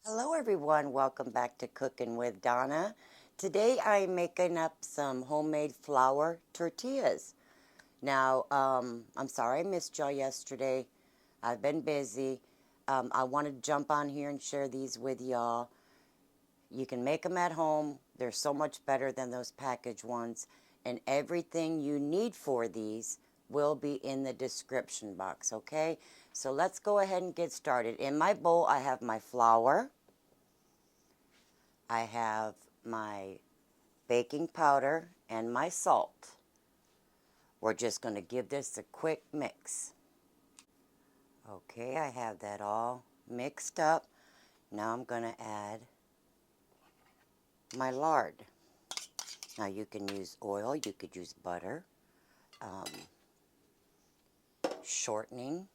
Hello everyone, welcome back to Cooking with Donna. Today I'm making up some homemade flour tortillas. Now, I'm sorry I missed y'all yesterday. I've been busy. I want to jump on here and share these with y'all. You can make them at home. They're so much better than those packaged ones. And everything you need for these will be in the description box, okay? So let's go ahead and get started. In my bowl, I have my flour. I have my baking powder and my salt. We're just going to give this a quick mix. Okay, I have that all mixed up. Now I'm going to add my lard. Now you can use oil, you could use butter, shortening,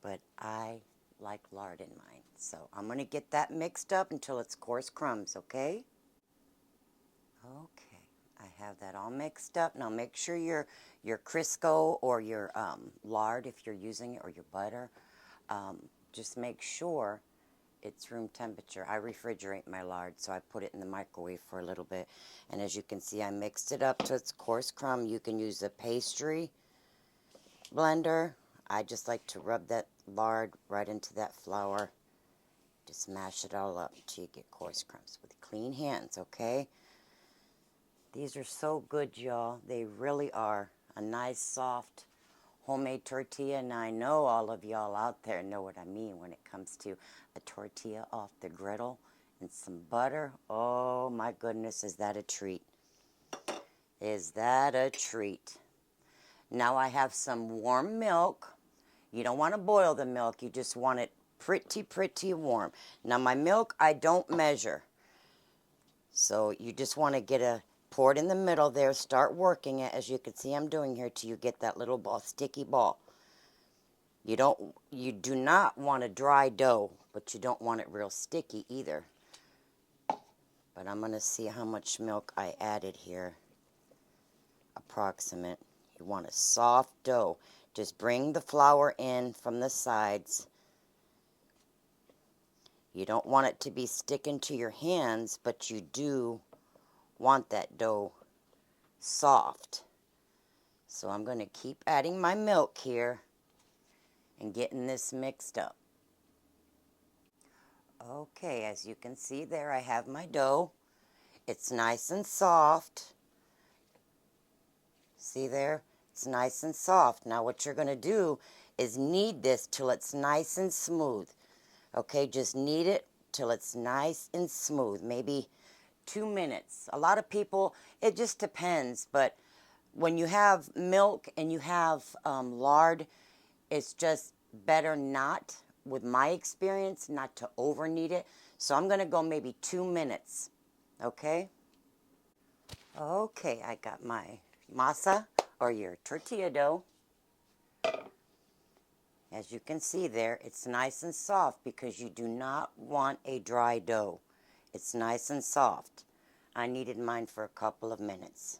but I like lard in mine. So I'm going to get that mixed up until it's coarse crumbs, okay? Okay, I have that all mixed up. Now make sure your Crisco or your lard, if you're using it, or your butter, just make sure it's room temperature. I refrigerate my lard, so I put it in the microwave for a little bit. And as you can see, I mixed it up to its coarse crumb. You can use a pastry blender. I just like to rub that lard right into that flour. Just mash it all up until you get coarse crumbs with clean hands, okay? These are so good, y'all. They really are. A nice, soft, homemade tortilla. And I know all of y'all out there know what I mean when it comes to a tortilla off the griddle and some butter. Oh, my goodness, is that a treat? Is that a treat? Now I have some warm milk. You don't want to boil the milk. You just want it pretty warm. Now, my milk, I don't measure. So you just want to get a pour it in the middle there, start working it, as you can see I'm doing here, till you get that little ball, sticky ball. You do not want a dry dough, but you don't want it real sticky either. But I'm going to see how much milk I added here. Approximate. You want a soft dough. Just bring the flour in from the sides. You don't want it to be sticking to your hands, but you do want that dough soft. So I'm going to keep adding my milk here and getting this mixed up. Okay, as you can see there, I have my dough. It's nice and soft. See there? It's nice and soft. Now what you're going to do is knead this till it's nice and smooth. Okay, just knead it till it's nice and smooth. Maybe 2 minutes. A lot of people, it just depends, but when you have milk and you have lard, it's just better not, with my experience, not to over knead it. So I'm going to go maybe 2 minutes, okay? Okay, I got my masa, or your tortilla dough. As you can see there, it's nice and soft because you do not want a dry dough. It's nice and soft. I kneaded mine for a couple of minutes.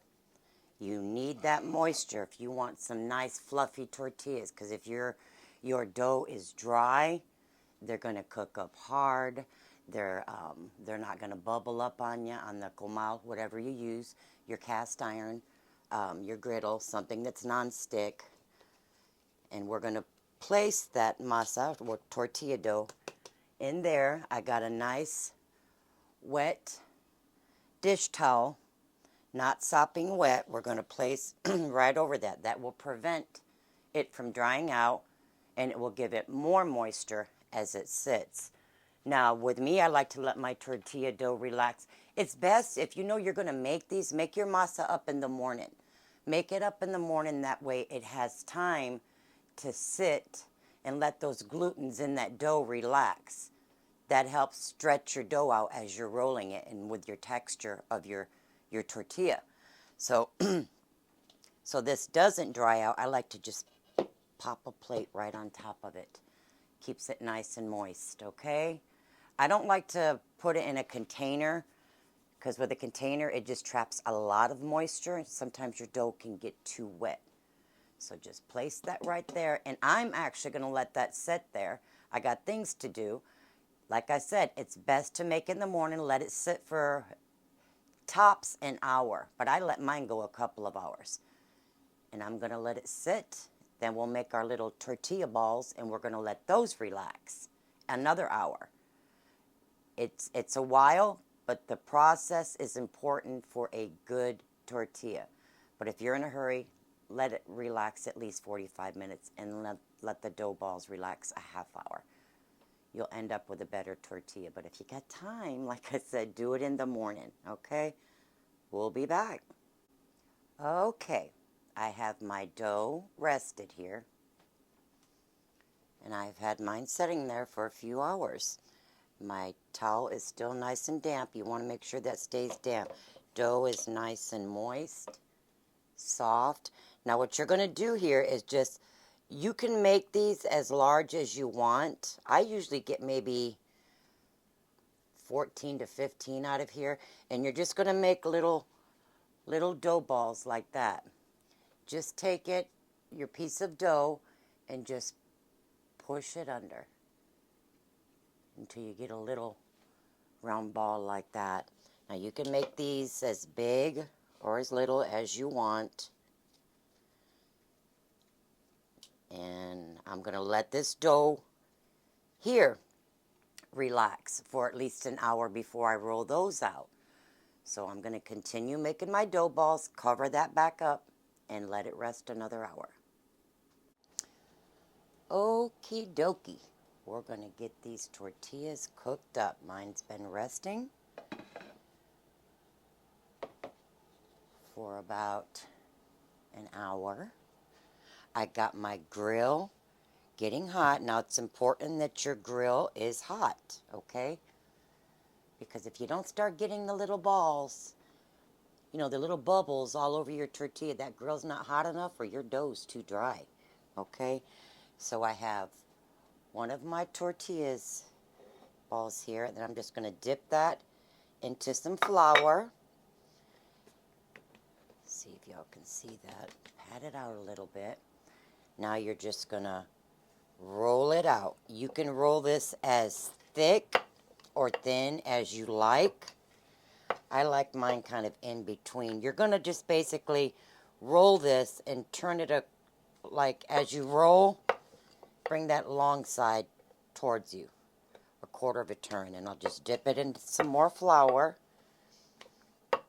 You need that moisture if you want some nice fluffy tortillas, because if your dough is dry, they're going to cook up hard. They're not going to bubble up on you on the comal, whatever you use, your cast iron, your griddle, something that's non-stick. And we're going to place that masa, or tortilla dough, in there. I got a nice wet dish towel, not sopping wet. We're going to place right over that. That will prevent it from drying out, and it will give it more moisture as it sits. Now, with me, I like to let my tortilla dough relax. It's best if you know you're going to make these, make your masa up in the morning. Make it up in the morning. That way it has time to sit and let those glutens in that dough relax. That helps stretch your dough out as you're rolling it and with your texture of your tortilla. So, so this doesn't dry out. I like to just pop a plate right on top of it. Keeps it nice and moist, okay? I don't like to put it in a container, because with a container, it just traps a lot of moisture, and sometimes your dough can get too wet. So just place that right there, and I'm actually going to let that sit there. I got things to do. Like I said, it's best to make in the morning, let it sit for tops an hour, but I let mine go a couple of hours. And I'm going to let it sit. Then we'll make our little tortilla balls and we're going to let those relax another hour. It's a while, but the process is important for a good tortilla. But if you're in a hurry, let it relax at least 45 minutes and let the dough balls relax a half hour. You'll end up with a better tortilla. But if you got time, like I said, do it in the morning, okay? We'll be back. Okay, I have my dough rested here. And I've had mine sitting there for a few hours. My towel is still nice and damp. You want to make sure that stays damp. Dough is nice and moist, soft. Now what you're going to do here is just, you can make these as large as you want. I usually get maybe 14 to 15 out of here. And you're just going to make little dough balls like that. Just take it, your piece of dough, and just push it under until you get a little round ball like that. Now you can make these as big or as little as you want. And I'm going to let this dough here relax for at least an hour before I roll those out. So I'm going to continue making my dough balls, cover that back up, and let it rest another hour. Okie dokie. We're going to get these tortillas cooked up. Mine's been resting for about an hour. I got my grill getting hot. Now it's important that your grill is hot, okay? Because if you don't start getting the little balls, you know, the little bubbles all over your tortilla, that grill's not hot enough or your dough's too dry, okay? So I have one of my tortillas balls here, and then I'm just going to dip that into some flour. See if y'all can see that. Pat it out a little bit. Now you're just going to roll it out. You can roll this as thick or thin as you like. I like mine kind of in between. You're going to just basically roll this and turn it up, like as you roll, bring that long side towards you, a quarter of a turn, and I'll just dip it into some more flour.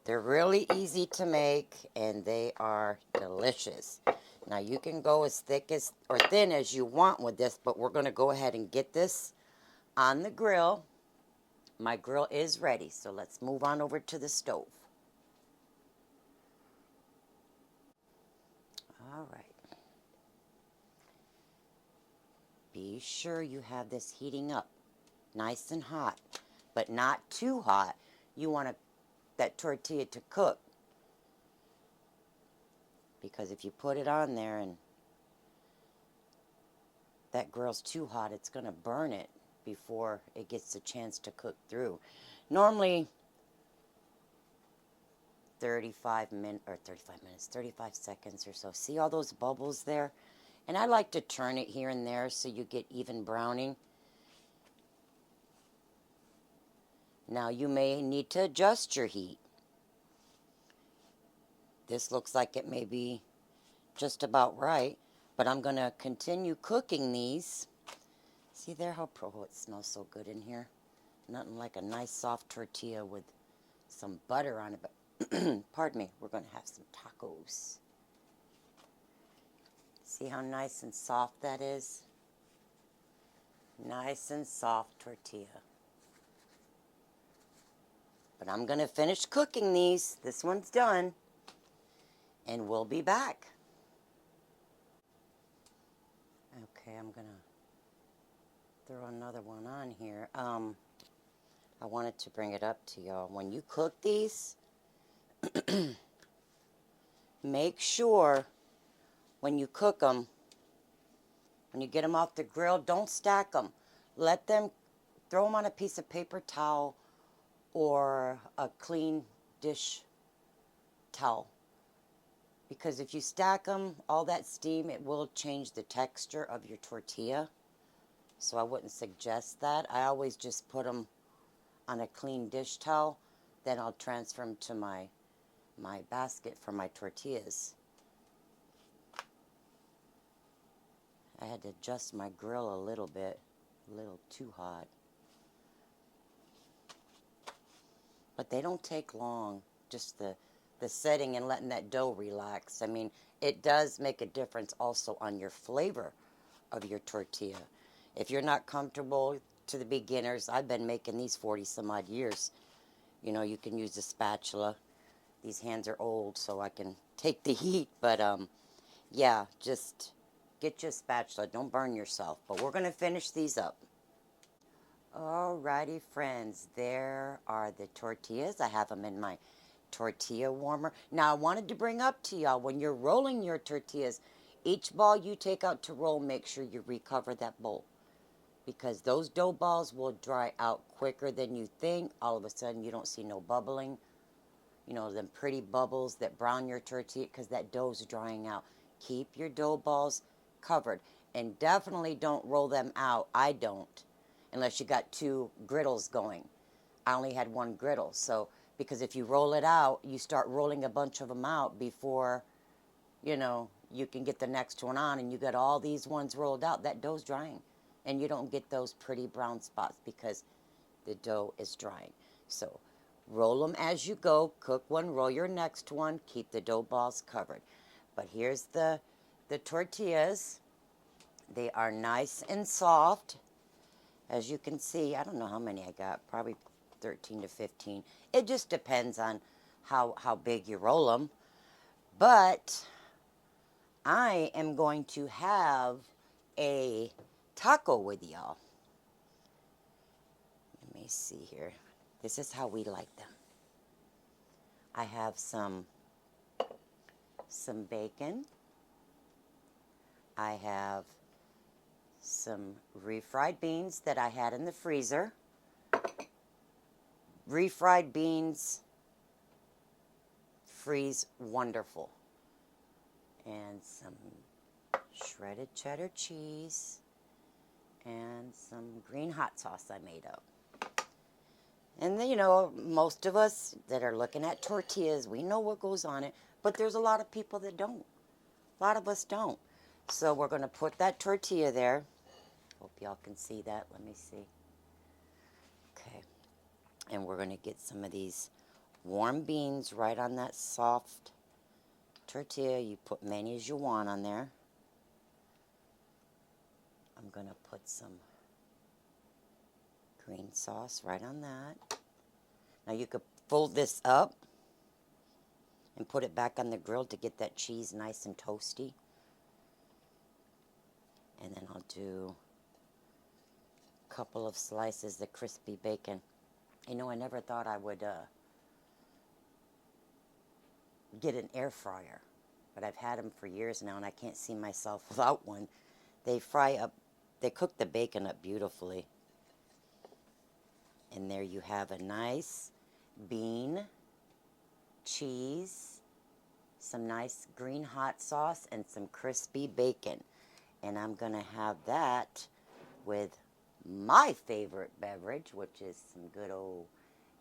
They're really easy to make and they are delicious. Now you can go as thick as or thin as you want with this, but we're going to go ahead and get this on the grill. My grill is ready, so let's move on over to the stove. All right. Be sure you have this heating up nice and hot, but not too hot. You want that tortilla to cook, because if you put it on there and that grill's too hot, it's going to burn it before it gets a chance to cook through. Normally 35 seconds or so. See all those bubbles there? And I like to turn it here and there so you get even browning. Now you may need to adjust your heat. This looks like it may be just about right, but I'm going to continue cooking these. See there how it smells so good in here? Nothing like a nice soft tortilla with some butter on it, but pardon me, we're going to have some tacos. See how nice and soft that is? Nice and soft tortilla. But I'm going to finish cooking these. This one's done. And we'll be back. Okay, I'm going to throw another one on here. I wanted to bring it up to y'all. When you cook these, make sure when you cook them, when you get them off the grill, don't stack them. Let them, throw them on a piece of paper towel or a clean dish towel. Because if you stack them, all that steam, it will change the texture of your tortilla. So I wouldn't suggest that. I always just put them on a clean dish towel. Then I'll transfer them to my basket for my tortillas. I had to adjust my grill a little bit, a little too hot. But they don't take long, just the setting and letting that dough relax. I mean, it does make a difference also on your flavor of your tortilla. If you're not comfortable, to the beginners, I've been making these 40 some odd years. You know, you can use a spatula. These hands are old, so I can take the heat. But, yeah, just get you a spatula. Don't burn yourself. But we're going to finish these up. Alrighty, friends. There are the tortillas. I have them in my tortilla warmer. Now, I wanted to bring up to y'all, when you're rolling your tortillas, each ball you take out to roll, make sure you recover that bowl. Because those dough balls will dry out quicker than you think. All of a sudden, you don't see no bubbling. You know, them pretty bubbles that brown your tortilla, because that dough's drying out. Keep your dough balls covered. And definitely don't roll them out. I don't. Unless you got two griddles going. I only had one griddle. So, because if you roll it out, you start rolling a bunch of them out before, you know, you can get the next one on. And you got all these ones rolled out. That dough's drying. And you don't get those pretty brown spots because the dough is drying. So roll them as you go. Cook one, roll your next one. Keep the dough balls covered. But here's the tortillas. They are nice and soft. As you can see, I don't know how many I got. Probably 13 to 15. It just depends on how big you roll them. But I am going to have a taco with y'all. Let me see here. This is how we like them. I have some bacon. I have some refried beans that I had in the freezer. Refried beans freeze wonderful. And some shredded cheddar cheese. And some green hot sauce I made up. And then, you know, most of us that are looking at tortillas, we know what goes on it. But there's a lot of people that don't. A lot of us don't. So we're going to put that tortilla there. Hope y'all can see that. Let me see. Okay. And we're going to get some of these warm beans right on that soft tortilla. You put many as you want on there. I'm going to put some green sauce right on that. Now you could fold this up and put it back on the grill to get that cheese nice and toasty. And then I'll do a couple of slices of crispy bacon. You know, I never thought I would get an air fryer, but I've had them for years now and I can't see myself without one. They cook the bacon up beautifully. And there you have a nice bean, cheese, some nice green hot sauce, and some crispy bacon. And I'm going to have that with my favorite beverage, which is some good old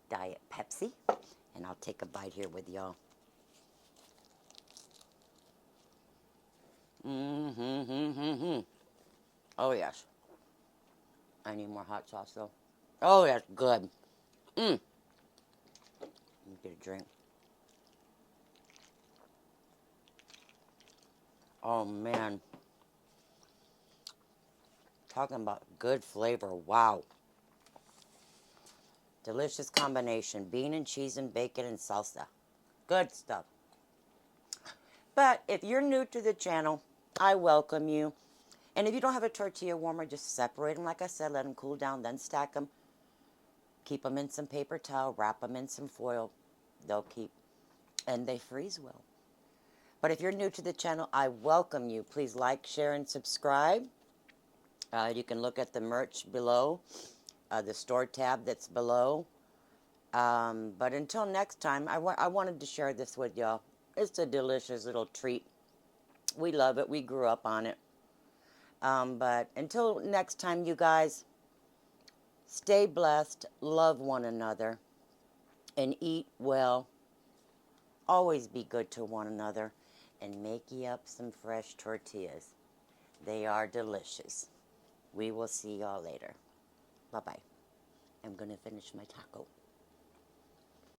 Diet Pepsi. And I'll take a bite here with y'all. Oh, yes. I need more hot sauce, though. Oh, that's good. Let me get a drink. Oh, man. Talking about good flavor. Wow. Delicious combination. Bean and cheese and bacon and salsa. Good stuff. But if you're new to the channel, I welcome you. And if you don't have a tortilla warmer, just separate them. Like I said, let them cool down, then stack them. Keep them in some paper towel, wrap them in some foil. They'll keep, and they freeze well. But if you're new to the channel, I welcome you. Please like, share, and subscribe. You can look at the merch below, the store tab that's below. But until next time, I wanted to share this with y'all. It's a delicious little treat. We love it. We grew up on it. But until next time, you guys, stay blessed, love one another, and eat well. Always be good to one another, and make ye up some fresh tortillas. They are delicious. We will see y'all later. Bye-bye. I'm going to finish my taco.